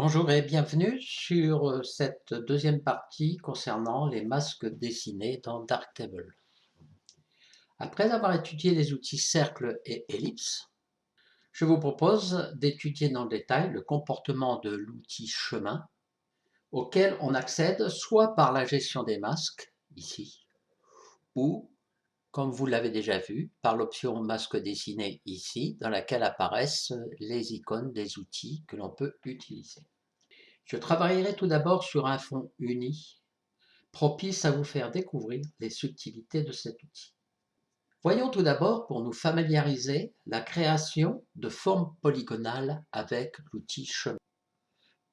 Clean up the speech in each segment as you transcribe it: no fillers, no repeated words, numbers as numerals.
Bonjour et bienvenue sur cette deuxième partie concernant les masques dessinés dans Darktable. Après avoir étudié les outils cercle et ellipse, je vous propose d'étudier dans le détail le comportement de l'outil chemin auquel on accède soit par la gestion des masques, ici, ou, comme vous l'avez déjà vu, par l'option masque dessiné ici, dans laquelle apparaissent les icônes des outils que l'on peut utiliser. Je travaillerai tout d'abord sur un fond uni, propice à vous faire découvrir les subtilités de cet outil. Voyons tout d'abord, pour nous familiariser, la création de formes polygonales avec l'outil chemin.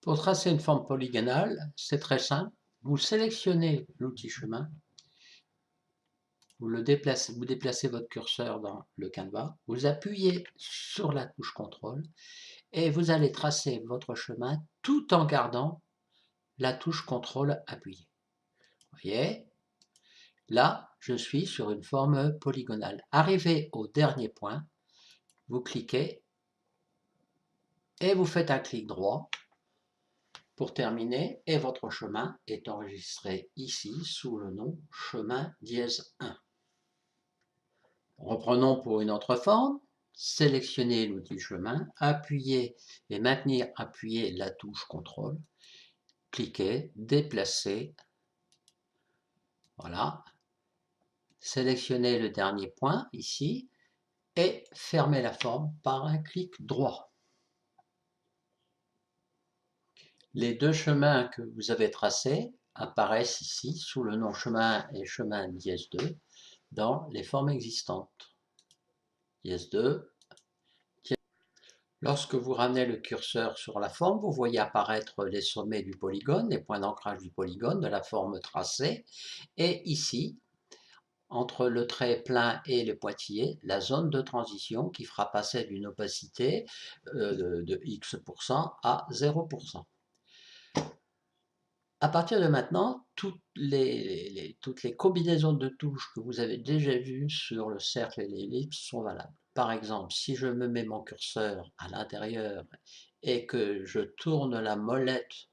Pour tracer une forme polygonale, c'est très simple. Vous sélectionnez l'outil chemin, vous déplacez votre curseur dans le canevas, vous appuyez sur la touche CTRL et vous allez tracer votre chemin tout en gardant la touche CTRL appuyée. Vous voyez, là, je suis sur une forme polygonale. Arrivé au dernier point, vous cliquez et vous faites un clic droit pour terminer et votre chemin est enregistré ici sous le nom chemin dièse 1. Reprenons pour une autre forme. Sélectionnez l'outil chemin, appuyez et maintenir appuyé la touche CTRL, cliquez, déplacez, voilà. Sélectionnez le dernier point ici et fermez la forme par un clic droit. Les deux chemins que vous avez tracés apparaissent ici sous le nom chemin et chemin dièse 2 dans les formes existantes. Dièse 2. Lorsque vous ramenez le curseur sur la forme, vous voyez apparaître les sommets du polygone, les points d'ancrage du polygone, de la forme tracée. Et ici, entre le trait plein et le pointillé, la zone de transition qui fera passer d'une opacité de X% à 0%. À partir de maintenant, toutes les combinaisons de touches que vous avez déjà vues sur le cercle et l'ellipse sont valables. Par exemple, si je me mets mon curseur à l'intérieur et que je tourne la molette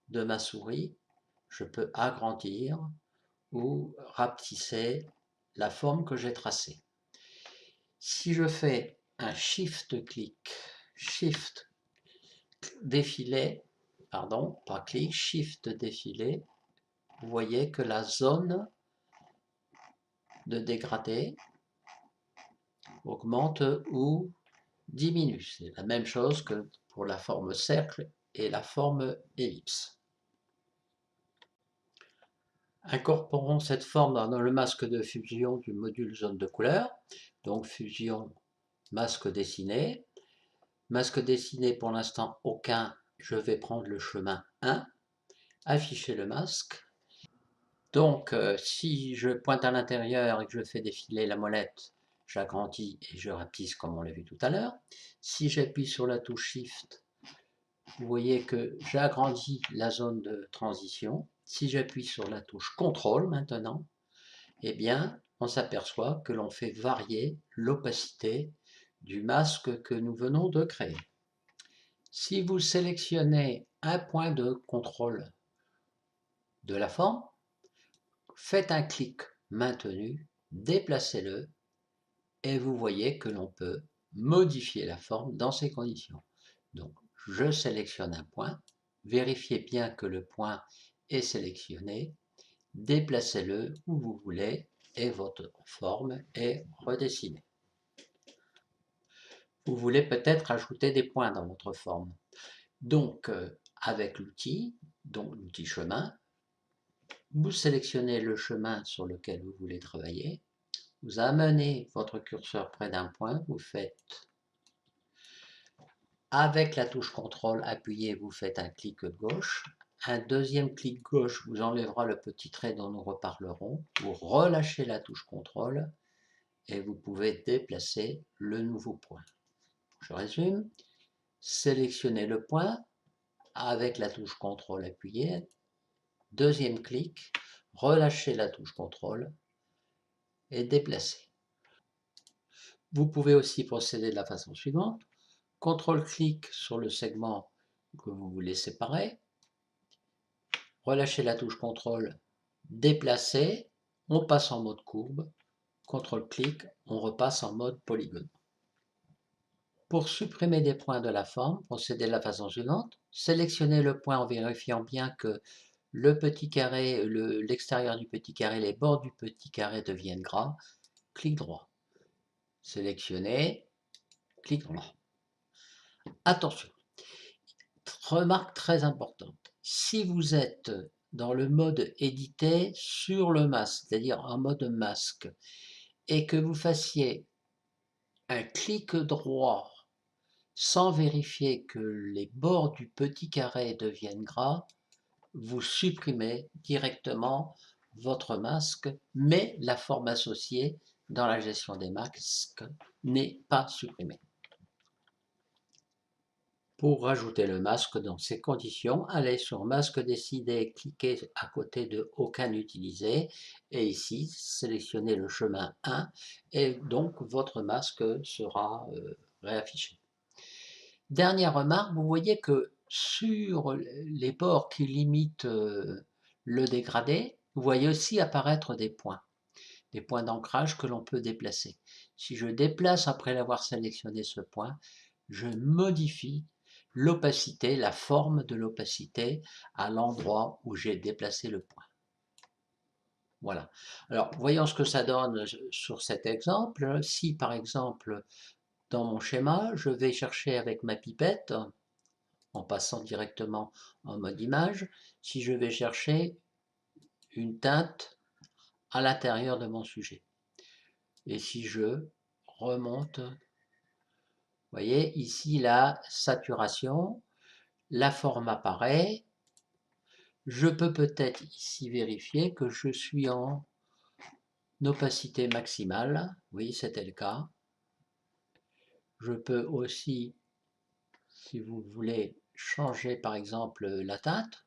de ma souris, je peux agrandir ou rapetisser la forme que j'ai tracée. Si je fais un shift-clic, shift défilé, pardon, pas clic, shift défilé, vous voyez que la zone de dégradé augmente ou diminue. C'est la même chose que pour la forme cercle et la forme ellipse. Incorporons cette forme dans le masque de fusion du module zone de couleur. Donc fusion, masque dessiné. Masque dessiné pour l'instant aucun, je vais prendre le chemin 1, afficher le masque. Donc si je pointe à l'intérieur et que je fais défiler la molette, j'agrandis et je rapetisse comme on l'a vu tout à l'heure. Si j'appuie sur la touche Shift, vous voyez que j'agrandis la zone de transition. Si j'appuie sur la touche CTRL maintenant, eh bien, on s'aperçoit que l'on fait varier l'opacité du masque que nous venons de créer. Si vous sélectionnez un point de contrôle de la forme, faites un clic maintenu, déplacez-le et vous voyez que l'on peut modifier la forme dans ces conditions. Donc, je sélectionne un point, vérifiez bien que le point est sélectionné, déplacez-le où vous voulez et votre forme est redessinée. Vous voulez peut-être ajouter des points dans votre forme. Donc, avec l'outil, donc l'outil chemin, vous sélectionnez le chemin sur lequel vous voulez travailler, vous amenez votre curseur près d'un point, vous faites, avec la touche CTRL appuyée, vous faites un clic gauche, un deuxième clic gauche vous enlèvera le petit trait dont nous reparlerons, vous relâchez la touche CTRL et vous pouvez déplacer le nouveau point. Je résume, sélectionnez le point avec la touche CTRL appuyée, deuxième clic, relâchez la touche CTRL et déplacez. Vous pouvez aussi procéder de la façon suivante, CTRL-clic sur le segment que vous voulez séparer. Relâchez la touche CTRL, déplacer, on passe en mode courbe, CTRL-clic, on repasse en mode polygone. Pour supprimer des points de la forme, procédez de la façon suivante. Sélectionnez le point en vérifiant bien que le petit carré, l'extérieur du petit carré, les bords du petit carré deviennent gras. Clic droit. Sélectionnez, clic droit. Attention, remarque très importante. Si vous êtes dans le mode éditer sur le masque, c'est-à-dire en mode masque, et que vous fassiez un clic droit sans vérifier que les bords du petit carré deviennent gras, vous supprimez directement votre masque, mais la forme associée dans la gestion des masques n'est pas supprimée. Pour rajouter le masque dans ces conditions, allez sur masque décidé, cliquez à côté de aucun utilisé et ici sélectionnez le chemin 1 et donc votre masque sera réaffiché. Dernière remarque, vous voyez que sur les bords qui limitent le dégradé, vous voyez aussi apparaître des points d'ancrage que l'on peut déplacer. Si je déplace après l'avoir sélectionné ce point, je modifie l'opacité, la forme de l'opacité à l'endroit où j'ai déplacé le point. Voilà. Alors, voyons ce que ça donne sur cet exemple. Si, par exemple, dans mon schéma, je vais chercher avec ma pipette, en passant directement en mode image, si je vais chercher une teinte à l'intérieur de mon sujet. Et si je remonte, vous voyez, ici la saturation, la forme apparaît. Je peux peut-être ici vérifier que je suis en opacité maximale. Oui, c'était le cas. Je peux aussi, si vous voulez, changer par exemple la teinte.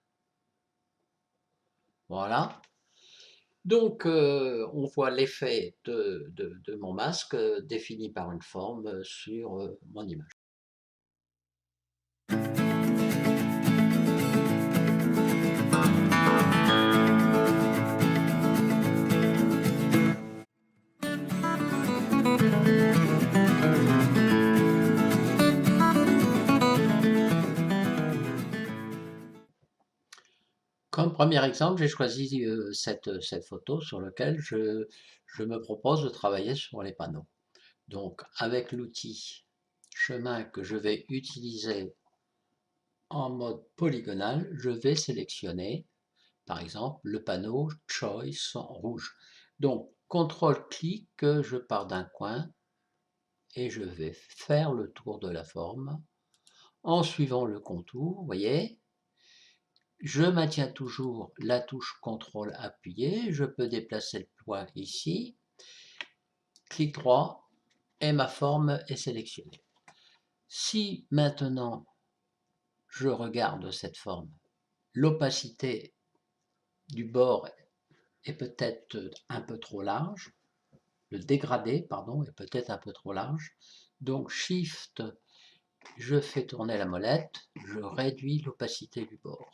Voilà. Donc, on voit l'effet de mon masque défini par une forme sur mon image. Comme premier exemple, j'ai choisi cette photo sur laquelle je me propose de travailler sur les panneaux. Donc, avec l'outil chemin que je vais utiliser en mode polygonal, je vais sélectionner, par exemple, le panneau Choice en rouge. Donc, CTRL-clic, je pars d'un coin et je vais faire le tour de la forme en suivant le contour, vous voyez. Je maintiens toujours la touche CTRL appuyée, je peux déplacer le point ici, clic droit et ma forme est sélectionnée. Si maintenant je regarde cette forme, l'opacité du bord est peut-être un peu trop large, le dégradé, pardon, est peut-être un peu trop large, donc Shift, je fais tourner la molette, je réduis l'opacité du bord.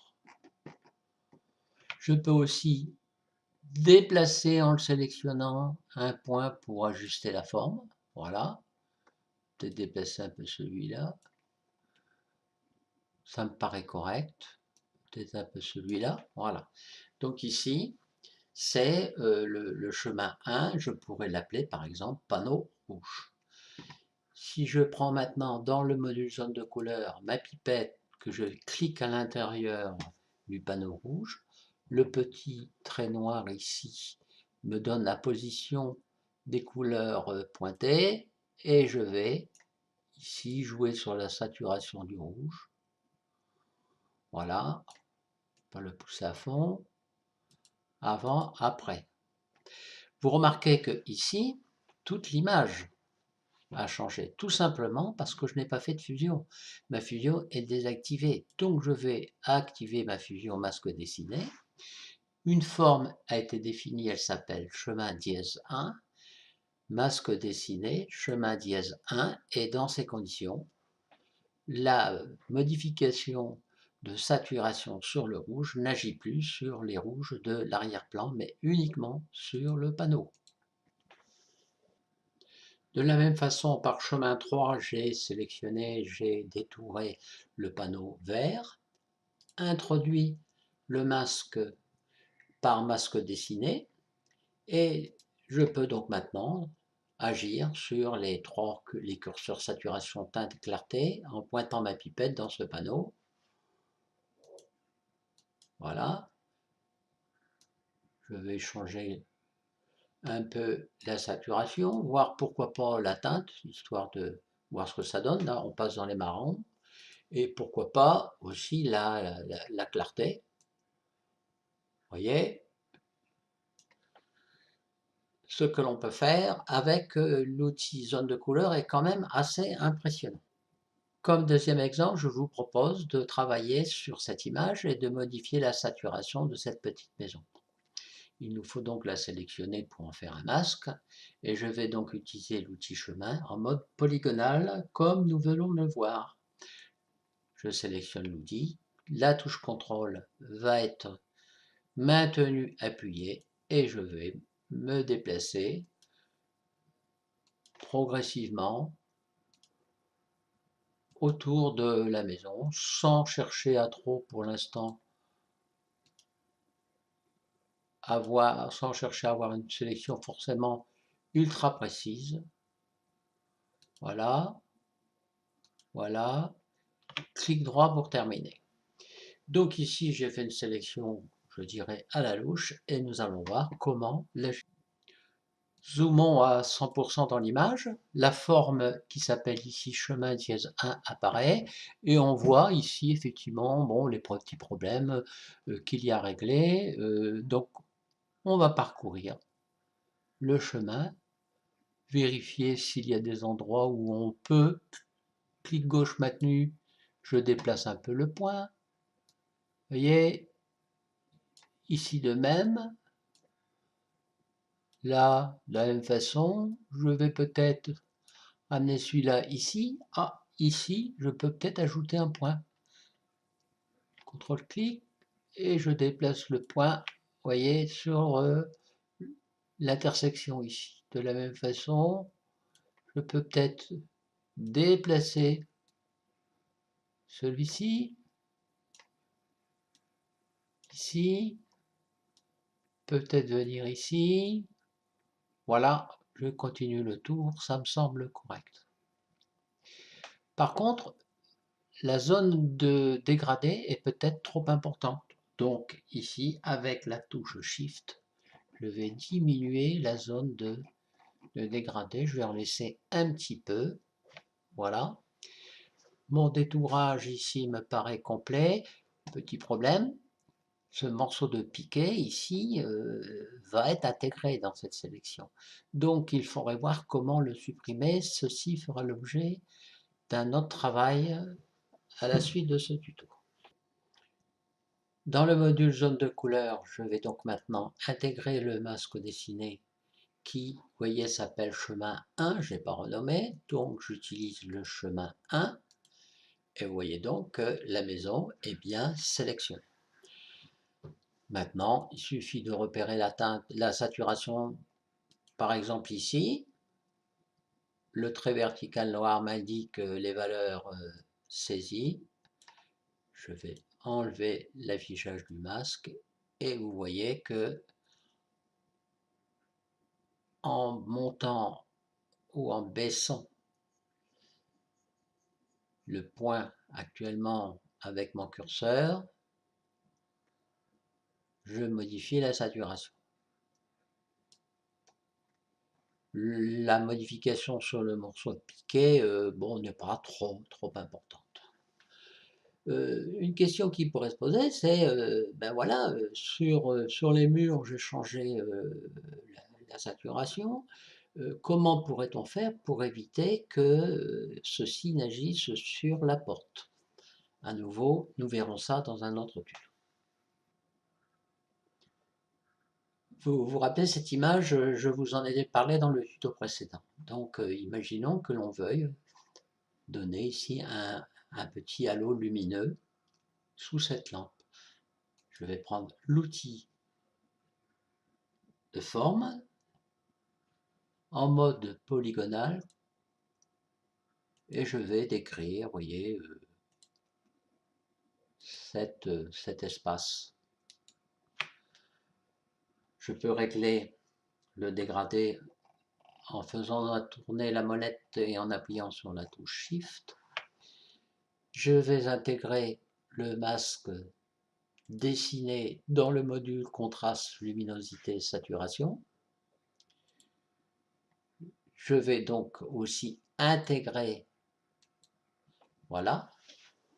Je peux aussi déplacer en le sélectionnant un point pour ajuster la forme. Voilà. Peut-être déplacer un peu celui-là. Ça me paraît correct. Peut-être un peu celui-là. Voilà. Donc ici, c'est le chemin 1. Je pourrais l'appeler par exemple panneau rouge. Si je prends maintenant dans le module zone de couleur ma pipette, que je clique à l'intérieur du panneau rouge, le petit trait noir ici me donne la position des couleurs pointées et je vais ici jouer sur la saturation du rouge. Voilà, pas le pousser à fond, avant, après. Vous remarquez que ici, toute l'image a changé, tout simplement parce que je n'ai pas fait de fusion. Ma fusion est désactivée, donc je vais activer ma fusion masque dessiné. Une forme a été définie, elle s'appelle chemin dièse 1, masque dessiné, chemin dièse 1, et dans ces conditions, la modification de saturation sur le rouge n'agit plus sur les rouges de l'arrière-plan, mais uniquement sur le panneau. De la même façon, par chemin 3, j'ai détouré le panneau vert, introduit le masque par masque dessiné, et je peux donc maintenant agir sur les curseurs saturation, teinte, clarté en pointant ma pipette dans ce panneau. Voilà. Je vais changer un peu la saturation, voir pourquoi pas la teinte, histoire de voir ce que ça donne. Là, on passe dans les marrons. Et pourquoi pas aussi la clarté. Vous voyez ce que l'on peut faire avec l'outil zone de couleur est quand même assez impressionnant. Comme deuxième exemple, je vous propose de travailler sur cette image et de modifier la saturation de cette petite maison. Il nous faut donc la sélectionner pour en faire un masque et je vais donc utiliser l'outil chemin en mode polygonal comme nous venons de le voir. Je sélectionne l'outil, la touche contrôle va être maintenue appuyée et je vais me déplacer progressivement autour de la maison sans chercher à trop pour l'instant sans chercher à avoir une sélection forcément ultra précise. Voilà, voilà, clic droit pour terminer. Donc ici j'ai fait une sélection, je dirais à la louche, et nous allons voir comment l'ajouter. Zoomons à 100% dans l'image, la forme qui s'appelle ici chemin dièse 1 apparaît et on voit ici effectivement bon, les petits problèmes qu'il y a à régler. Donc on va parcourir le chemin, vérifier s'il y a des endroits où on peut, clic gauche maintenu, je déplace un peu le point. Vous voyez, ici de même, là de la même façon, je vais peut-être amener celui-là ici. Ah, ici, je peux peut-être ajouter un point. CTRL-clic et je déplace le point, vous voyez, sur l'intersection ici. De la même façon, je peux peut-être déplacer celui-ci, ici, peut-être venir ici. Voilà, je continue le tour, ça me semble correct. Par contre, la zone de dégradé est peut-être trop importante. Donc ici, avec la touche Shift, je vais diminuer la zone de dégradé. Je vais en laisser un petit peu. Voilà. Mon détourage ici me paraît complet. Petit problème, ce morceau de piquet ici va être intégré dans cette sélection. Donc il faudrait voir comment le supprimer. Ceci fera l'objet d'un autre travail à la suite de ce tuto. Dans le module zone de couleur, je vais donc maintenant intégrer le masque dessiné qui, vous voyez, s'appelle chemin 1, je n'ai pas renommé, donc j'utilise le chemin 1, et vous voyez donc que la maison est bien sélectionnée. Maintenant, il suffit de repérer la teinte, la saturation, par exemple ici, le trait vertical noir m'indique les valeurs saisies, je vais enlever l'affichage du masque, et vous voyez que en montant ou en baissant le point actuellement avec mon curseur, je modifie la saturation. La modification sur le morceau de piquet, bon, n'est pas trop importante. Une question qui pourrait se poser, c'est, ben voilà, sur les murs, j'ai changé la saturation. Comment pourrait-on faire pour éviter que ceci n'agisse sur la porte? À nouveau, nous verrons ça dans un autre tuto. Vous vous rappelez cette image, je vous en ai parlé dans le tuto précédent. Donc, imaginons que l'on veuille donner ici un petit halo lumineux sous cette lampe. Je vais prendre l'outil de forme en mode polygonal et je vais décrire, vous voyez, cet espace. Je peux régler le dégradé en faisant tourner la molette et en appuyant sur la touche Shift. Je vais intégrer le masque dessiné dans le module contraste, luminosité, saturation. Je vais donc aussi intégrer, voilà,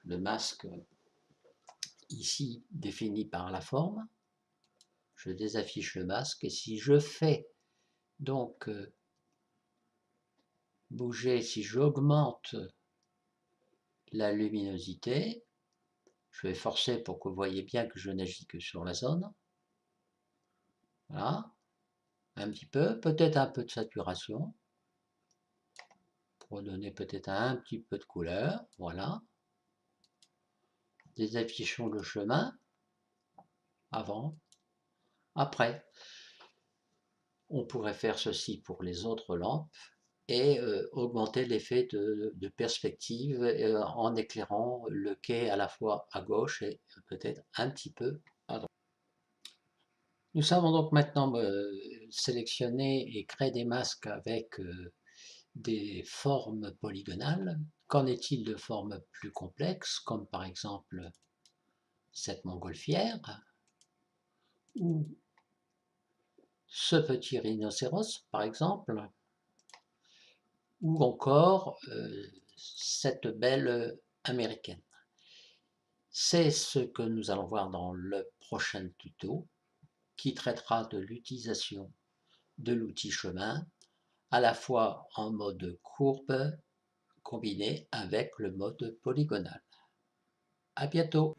le masque ici défini par la forme. Je désaffiche le masque et si je fais donc bouger, si j'augmente la luminosité, je vais forcer pour que vous voyez bien que je n'agis que sur la zone. Voilà, un petit peu, peut-être un peu de saturation, pour donner peut-être un petit peu de couleur, voilà. Désaffichons le chemin, avant, après. On pourrait faire ceci pour les autres lampes et augmenter l'effet de perspective en éclairant le quai à la fois à gauche et peut-être un petit peu à droite. Nous savons donc maintenant sélectionner et créer des masques avec des formes polygonales. Qu'en est-il de formes plus complexes, comme par exemple cette montgolfière ou ce petit rhinocéros, par exemple, ou encore cette belle américaine. C'est ce que nous allons voir dans le prochain tuto qui traitera de l'utilisation de l'outil chemin à la fois en mode courbe combiné avec le mode polygonal. À bientôt!